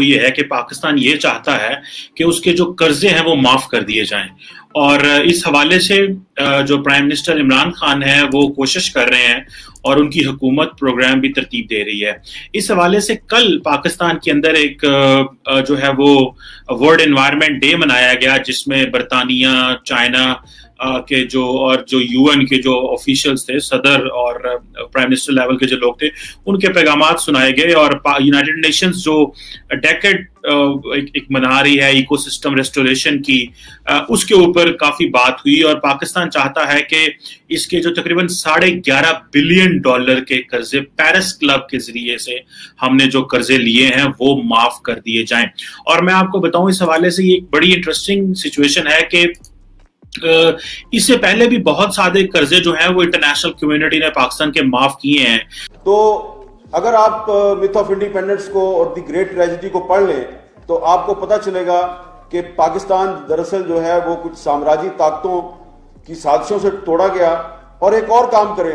ये है कि पाकिस्तान ये चाहता है कि उसके जो कर्जे हैं वो माफ कर दिए जाएं, और इस हवाले से जो प्राइम मिनिस्टर इमरान खान है वो कोशिश कर रहे हैं और उनकी हुकूमत प्रोग्राम भी तरतीब दे रही है। इस हवाले से कल पाकिस्तान के अंदर एक जो है वो वर्ल्ड एनवायरनमेंट डे मनाया गया, जिसमें बरतानिया, चाइना के जो यूएन के जो ऑफिशियल्स थे, सदर और प्राइम मिनिस्टर लेवल के जो लोग थे, उनके पैगामात सुनाए गए। और यूनाइटेड नेशंस जो डेकेड एक मना रही है इकोसिस्टम रेस्टोरेशन की, उसके ऊपर काफी बात हुई। और पाकिस्तान चाहता है कि इसके जो तकरीबन $11.5 बिलियन के कर्जे पेरिस क्लब के जरिए से हमने जो कर्जे लिए हैं वो माफ कर दिए जाएं। और मैं आपको बताऊं, इस हवाले से ये एक बड़ी इंटरेस्टिंग सिचुएशन है कि इससे पहले भी बहुत सारे कर्जे जो हैं वो इंटरनेशनल कम्युनिटी ने पाकिस्तान के माफ किए हैं। तो अगर आप मिथ ऑफ इंडिपेंडेंस को और द ग्रेट ट्रेजेडी को पढ़ लें तो आपको पता चलेगा कि पाकिस्तान दरअसल जो है वो कुछ साम्राज्यी ताकतों की साजिशों से तोड़ा गया और एक और काम करे।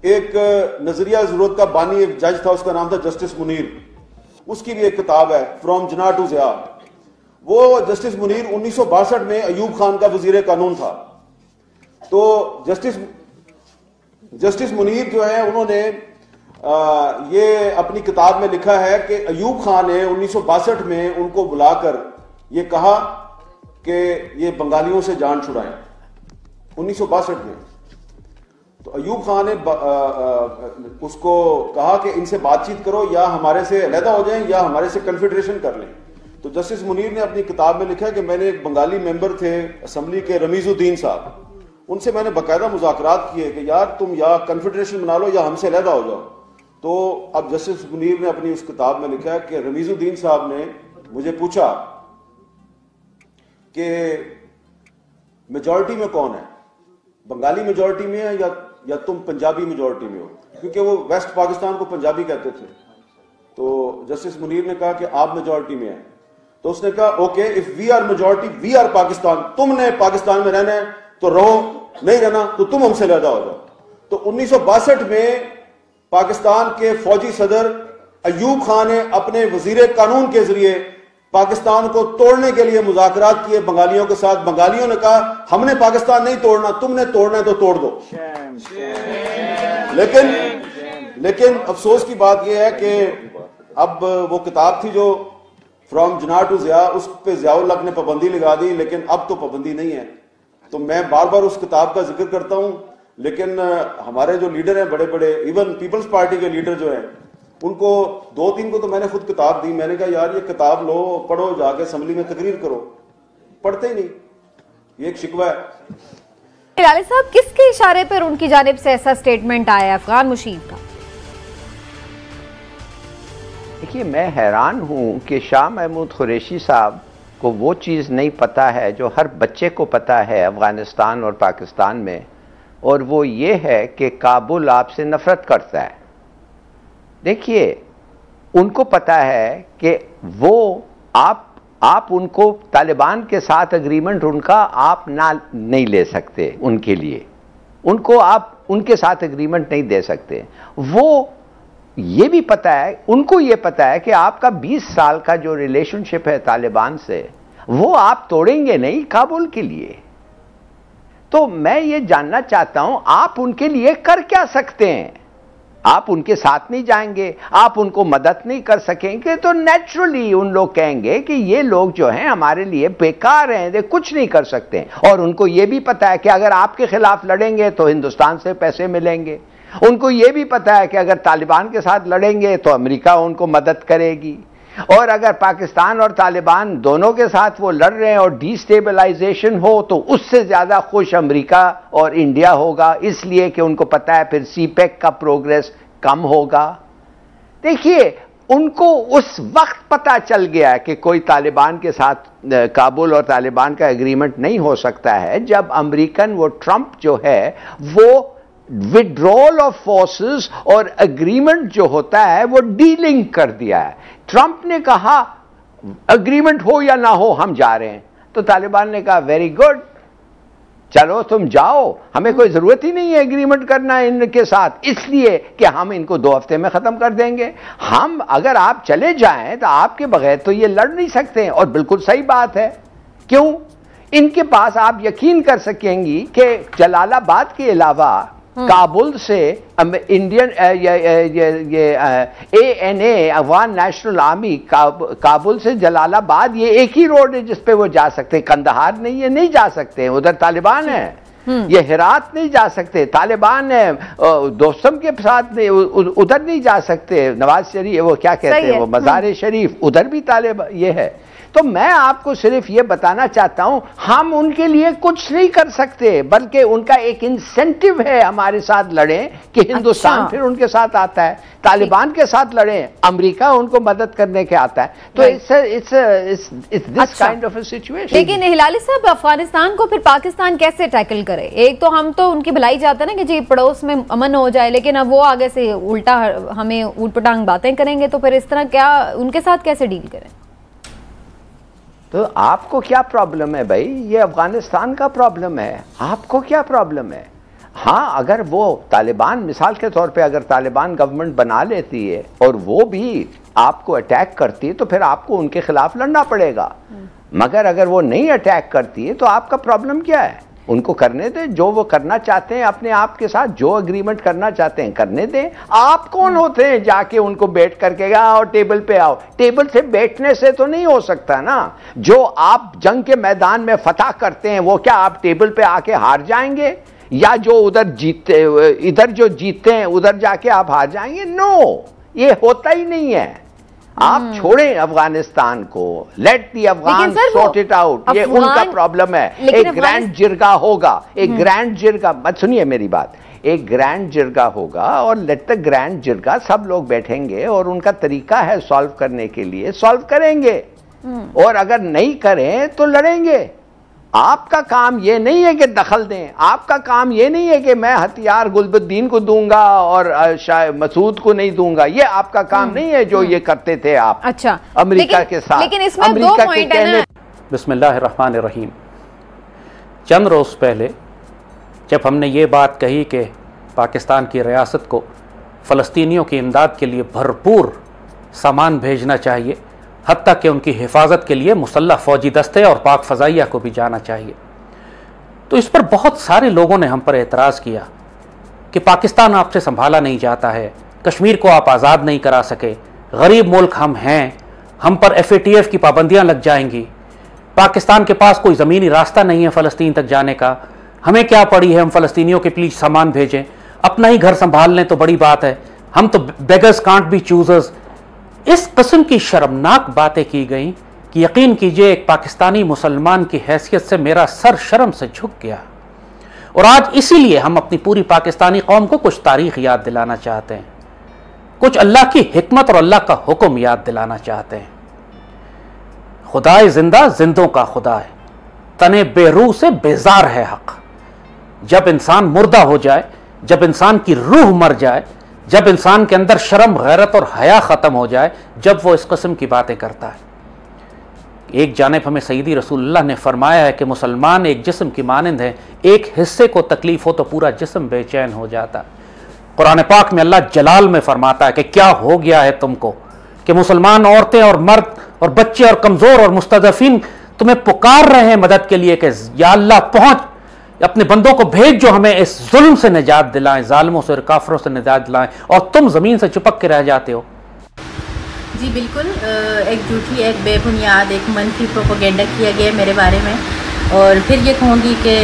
एक नजरिया जरूरत का बानी एक जज था, उसका नाम था जस्टिस मुनीर। उसकी भी एक किताब है फ्रॉम जिना टू ज़िया। वो जस्टिस मुनीर 1962 में अयूब खान का वजीर कानून था। तो जस्टिस मुनीर जो है उन्होंने ये अपनी किताब में लिखा है कि अयूब खान ने 1962 में उनको बुलाकर ये कहा कि ये बंगालियों से जान छुड़ाएं, 1962 में। तो अयूब खान ने उसको कहा कि इनसे बातचीत करो, या हमारे से अलहदा हो जाएं या हमारे से कन्फेडरेशन कर लें। तो जस्टिस मुनीर ने अपनी किताब में लिखा कि मैंने एक बंगाली मेंबर थे असम्बली के रमीजुद्दीन साहब, उनसे मैंने बाकायदा मुज़ाकरात किए कि यार तुम या कन्फेडरेशन बना लो या हमसे अलहदा हो जाओ। तो अब जस्टिस मुनीर ने अपनी उस किताब में लिखा है कि रमीजुद्दीन साहब ने मुझे पूछा कि मेजॉरिटी में कौन है, बंगाली मेजॉरिटी में है या तुम पंजाबी मेजॉरिटी में हो, क्योंकि वो वेस्ट पाकिस्तान को पंजाबी कहते थे। तो जस्टिस मुनीर ने कहा कि आप मेजॉरिटी में हैं। तो उसने कहा okay, if we are majority we are Pakistan, तुमने पाकिस्तान में रहना है तो रहो, नहीं रहना तो तुम हमसे अलहदा हो जाओ। तो 1962 में पाकिस्तान के फौजी सदर अयूब खान ने अपने वजीर कानून के जरिए पाकिस्तान को तोड़ने के लिए मुज़ाकरात किए बंगालियों के साथ। बंगालियों ने कहा हमने पाकिस्तान नहीं तोड़ना, तुमने तोड़ना है तो तोड़ दो। लेकिन अफसोस की बात यह है कि अब वो किताब थी जो फ्रॉम जिना टू ज़िया, उस पे ज़ियाउल हक ने पाबंदी लगा दी, लेकिन अब तो पाबंदी नहीं है। तो मैं बार बार उस किताब का जिक्र करता हूं, लेकिन हमारे जो लीडर हैं बड़े बड़े, इवन पीपल्स पार्टी के लीडर जो हैं, उनको 2-3 को तो मैंने खुद किताब दी। मैंने कहा यार ये किताब लो, पढ़ो, जाके असेंबली में तकरीर करो, पढ़ते ही नहीं। ये एक शिकवा है। निराली साहब, किसके इशारे पर उनकी जानिब से ऐसा स्टेटमेंट आया अफगान मुशीर का? देखिए, मैं हैरान हूं कि शाह महमूद कुरैशी साहब को वो चीज़ नहीं पता है जो हर बच्चे को पता है अफ़गानिस्तान और पाकिस्तान में, और वो ये है कि काबुल आपसे नफ़रत करता है। देखिए, उनको पता है कि वो आप उनको तालिबान के साथ एग्रीमेंट उनका आप नहीं ले सकते, उनके लिए उनको आप उनके साथ एग्रीमेंट नहीं दे सकते। वो ये भी पता है, उनको ये पता है कि आपका 20 साल का जो रिलेशनशिप है तालिबान से, वो आप तोड़ेंगे नहीं काबुल के लिए। तो मैं ये जानना चाहता हूं आप उनके लिए कर क्या सकते हैं? आप उनके साथ नहीं जाएंगे, आप उनको मदद नहीं कर सकेंगे, तो नेचुरली उन लोग कहेंगे कि ये लोग जो हैं हमारे लिए बेकार हैं, ये कुछ नहीं कर सकते। और उनको ये भी पता है कि अगर आपके खिलाफ लड़ेंगे तो हिंदुस्तान से पैसे मिलेंगे। उनको यह भी पता है कि अगर तालिबान के साथ लड़ेंगे तो अमेरिका उनको मदद करेगी, और अगर पाकिस्तान और तालिबान दोनों के साथ वो लड़ रहे हैं और डिस्टेबलाइजेशन हो तो उससे ज्यादा खुश अमेरिका और इंडिया होगा, इसलिए कि उनको पता है फिर सीपेक का प्रोग्रेस कम होगा। देखिए, उनको उस वक्त पता चल गया कि कोई तालिबान के साथ काबुल और तालिबान का एग्रीमेंट नहीं हो सकता है, जब अमेरिकन वो ट्रंप जो है वो विड्रॉल ऑफ फोर्सेस और एग्रीमेंट जो होता है वो डीलिंग कर दिया है। ट्रंप ने कहा एग्रीमेंट हो या ना हो हम जा रहे हैं, तो तालिबान ने कहा वेरी गुड, चलो तुम जाओ, हमें कोई जरूरत ही नहीं है एग्रीमेंट करना इनके साथ, इसलिए कि हम इनको 2 हफ्ते में खत्म कर देंगे। हम अगर आप चले जाएं तो आपके बगैर तो ये लड़ नहीं सकते। और बिल्कुल सही बात है, क्यों? इनके पास आप यकीन कर सकेंगी कि जलालाबाद के अलावा काबुल से Indian ANA Afghan national army Kabul से जलालाबाद ये एक ही रोड है जिस पे वो जा सकते। कंदहार नहीं है, नहीं जा सकते, उधर तालिबान है। ये हेरात नहीं जा सकते, तालिबान है। दोस्तम के साथ नहीं, उधर नहीं जा सकते। नवाज शरीफ, वो क्या कहते हैं, वो मज़ार शरीफ, उधर भी तालिबान ये है। तो मैं आपको सिर्फ ये बताना चाहता हूं, हम उनके लिए कुछ नहीं कर सकते, बल्कि उनका एक इंसेंटिव है हमारे साथ लड़ें कि हिंदुस्तान फिर उनके साथ आता है। तालिबान के साथ लड़ें, अमेरिका उनको मदद करने के आता है। तो it's this kind of a situation. लेकिन हिलाली साहब, अफगानिस्तान को फिर पाकिस्तान कैसे टैकल करे? एक तो हम तो उनकी भलाई चाहते हैं ना कि जी पड़ोस में अमन हो जाए, लेकिन अब वो आगे से उल्टा हमें ऊटपटांग बातें करेंगे, तो फिर इस तरह क्या उनके साथ कैसे डील करें? तो आपको क्या प्रॉब्लम है भाई? ये अफगानिस्तान का प्रॉब्लम है, आपको क्या प्रॉब्लम है? हाँ, अगर वो तालिबान, मिसाल के तौर पे अगर तालिबान गवर्नमेंट बना लेती है और वो भी आपको अटैक करती है तो फिर आपको उनके खिलाफ लड़ना पड़ेगा। मगर अगर वो नहीं अटैक करती है तो आपका प्रॉब्लम क्या है? उनको करने दें जो वो करना चाहते हैं, अपने आप के साथ जो एग्रीमेंट करना चाहते हैं करने दें। आप कौन होते हैं जाके उनको बैठ करके आओ टेबल पे आओ? टेबल से बैठने से तो नहीं हो सकता ना। जो आप जंग के मैदान में फतह करते हैं वो क्या आप टेबल पे आके हार जाएंगे? या जो उधर जीतते, इधर जो जीतते हैं उधर जाके आप हार जाएंगे? नो, ये होता ही नहीं है। आप छोड़ें अफगानिस्तान को, let the Afghan sort it out. ये उनका प्रॉब्लम है। एक ग्रैंड जिरगा होगा, एक ग्रैंड जिरगा, मत सुनिए मेरी बात, एक ग्रैंड जिरगा होगा और लेट द ग्रैंड जिरगा, सब लोग बैठेंगे और उनका तरीका है सॉल्व करने के लिए, सॉल्व करेंगे। और अगर नहीं करें तो लड़ेंगे। आपका काम ये नहीं है कि दखल दें, आपका काम ये नहीं है कि मैं हथियार गुलबुद्दीन को दूंगा और मसूद को नहीं दूंगा। ये आपका काम नहीं है जो ये करते थे आप। अच्छा, अमेरिका के साथ। लेकिन इसमें दो पॉइंट है ना। बिस्मिल्लाहिर्रहमानिर्रहीम। चंद रोज पहले जब हमने ये बात कही कि पाकिस्तान की रियासत को फ़लस्तीनियों की इमदाद के लिए भरपूर सामान भेजना चाहिए, हत्ता कि उनकी हिफाजत के लिए मुसल्लह फ़ौजी दस्ते और पाक फ़ज़ाइया को भी जाना चाहिए, तो इस पर बहुत सारे लोगों ने हम पर एतराज़ किया कि पाकिस्तान आपसे संभाला नहीं जाता है, कश्मीर को आप आज़ाद नहीं करा सके, गरीब मुल्क हम हैं, हम पर FATF की पाबंदियाँ लग जाएंगी, पाकिस्तान के पास कोई ज़मीनी रास्ता नहीं है फ़लस्तीन तक जाने का, हमें क्या पड़ी है हम फ़लस्तीनियों के प्लीज़ सामान भेजें, अपना ही घर संभाल लें तो बड़ी बात है, हम तो बेगर्स कांट बी चूजर्स। इस किस्म की शर्मनाक बातें की गई कि यकीन कीजिए एक पाकिस्तानी मुसलमान की हैसियत से मेरा सर शर्म से झुक गया। और आज इसीलिए हम अपनी पूरी पाकिस्तानी कौम को कुछ तारीख याद दिलाना चाहते हैं, कुछ अल्लाह की हिकमत और अल्लाह का हुक्म याद दिलाना चाहते हैं। खुदाए जिंदा जिंदों का खुदा है, तने बेरूह से बेजार है हक। जब इंसान मुर्दा हो जाए, जब इंसान की रूह मर जाए, जब इंसान के अंदर शर्म, गैरत और हया ख़त्म हो जाए, जब वो इस किस्म की बातें करता है। एक जानिब हमें सईदी रसूलुल्लाह ने फरमाया है कि मुसलमान एक जिस्म की मानंद है, एक हिस्से को तकलीफ हो तो पूरा जिस्म बेचैन हो जाता है। कुरान पाक में अल्लाह जलाल में फरमाता है कि क्या हो गया है तुमको कि मुसलमान औरतें और मर्द और बच्चे और कमज़ोर और मुस्तज़फ़ीन तुम्हें पुकार रहे हैं मदद के लिए कि या अल्लाह पहुँच, अपने बंदों को भेज जो हमें इस जुल्म से निजात दिलाएं, जालिमों से और काफिरों से निजात दिलाएं, और तुम ज़मीन से चिपक के रह जाते हो। जी बिल्कुल, एक झूठी, एक बेबुनियाद, एक मनफी प्रोपेगेंडा किया गया मेरे बारे में। और फिर ये कहूँगी कि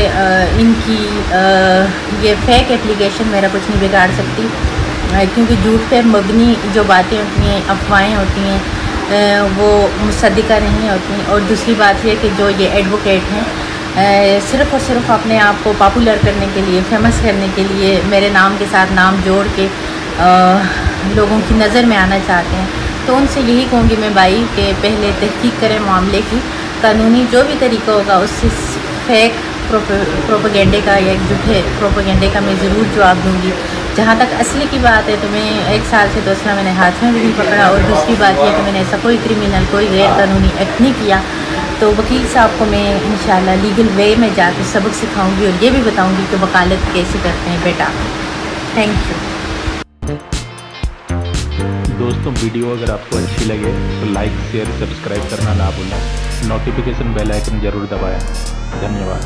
इनकी ये फेक एप्लीकेशन मेरा कुछ नहीं बिगाड़ सकती, क्योंकि झूठ पे मबनी जो बातें होती हैं, अफवाहें होती हैं, वो मुसद्दिका नहीं होती। और दूसरी बात यह कि जो ये एडवोकेट हैं, सिर्फ़ और सिर्फ अपने आप को पॉपुलर करने के लिए, फेमस करने के लिए मेरे नाम के साथ नाम जोड़ के लोगों की नज़र में आना चाहते हैं। तो उनसे यही कहूँगी मैं भाई कि पहले तहकीक करें मामले की, कानूनी जो भी तरीका होगा उससे फेक प्रोपेगेंडे का या झूठे प्रोपेगेंडे का मैं ज़रूर जवाब दूँगी। जहाँ तक असली की बात है तो मैं 1 साल से मैंने हाथ में भी नहीं पकड़ा, और दूसरी बात यह कि मैंने ऐसा कोई क्रिमिनल, कोई गैर कानूनी एक्ट नहीं किया। तो वकील साहब को मैं इंशाल्लाह लीगल वे में जाकर सबक सिखाऊंगी और ये भी बताऊंगी कि वकालत कैसे करते हैं बेटा। Thank you. दोस्तों, वीडियो अगर आपको अच्छी लगे तो लाइक, शेयर, सब्सक्राइब करना ना भूलें। नोटिफिकेशन बेल आइकन ज़रूर दबाएं। धन्यवाद।